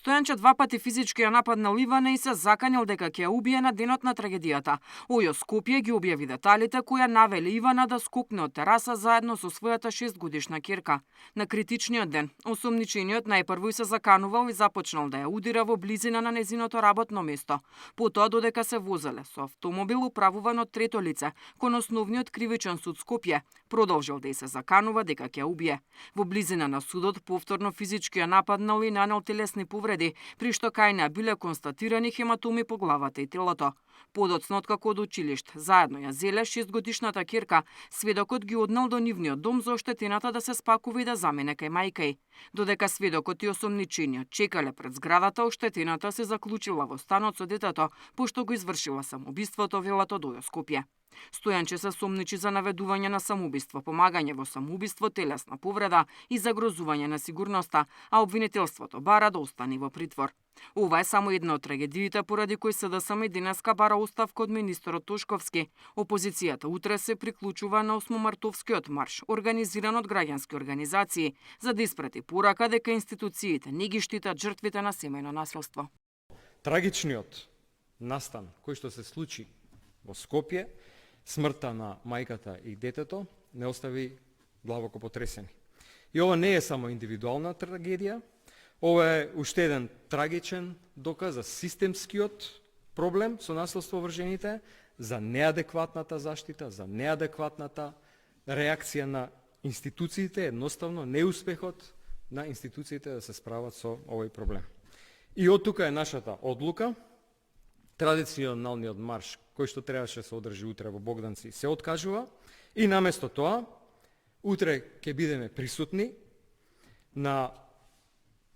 Стојанче два пати физички ја нападнал Ивана и се заканил дека ќе ја убие на денот на трагедијата. ОЈО Скопје ги објави деталите која навели Ивана да скокне од тераса заедно со својата 6-годишна ќерка. На критичниот ден, осомничениот најпрво се заканувал и започнал да ја удира во близина на незиното работно место. Потоа, додека се возеле со автомобил управуван од трето лице, кон основниот кривичен суд Скопје, продолжил да се заканува дека ќе ја убие. Во близина на судот повторно физички ја нападнал и нанел телесни повреди, при што кај неа биле констатирани хематоми по главата и телото. Подоцна откако од училиште заедно ја зеле 6-годишната ќерка, сведокот ги однел до нивниот дом за оштетената да се спакува и да замине кај мајка ѝ. Додека сведокот и осомничениот чекале пред зградата, оштетената се заклучила во станот со детето, пошто го извршила самоубиството, велат од ОЈО Скопје. Стојанче се сомничи за наведување на самоубиство, помагање во самоубиство, телесна повреда и загрозување на сигурноста, а обвинителството бара да остане во притвор. Ова е само една од трагедиите поради кои СДСМ денеска бара оставка од министерот Тошковски. Опозицијата утре се приклучува на 8-мартовскиот марш, организиран од граѓански организации, за да испрати порака дека институциите не ги штитат жртвите на семејно насилство. Трагичниот настан кој што се случи во Скопје, смртта на мајката и детето, не остави длабоко потресени. И ова не е само индивидуална трагедија, ова е уште еден трагичен доказ за системскиот проблем со насилство врз жените, за неадекватната заштита, за неадекватната реакција на институциите, едноставно неуспехот на институциите да се справат со овој проблем. И од тука е нашата одлука. Традиционалниот марш, кој што требаше да се одржи утре во Богданци, се откажува и наместо тоа, утре ќе бидеме присутни на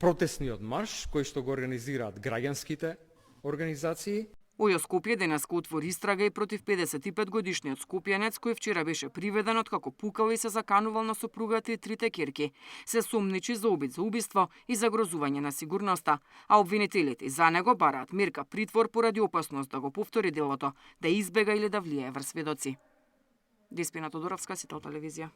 протестниот марш, кој што го организираат граѓанските организации. ОЈО Скопје денеска отвори истрага и против 55-годишниот скопјанец кој вчера беше приведен откако пукал и се заканувал на сопругата и трите ќерки. Се сомничи за обид за убиство и загрозување на сигурноста, а обвинителите за него бараат мерка притвор поради опасност да го повтори делото, да избега или да влијае врз сведоци. Деспина Тодоровска, Сител телевизија.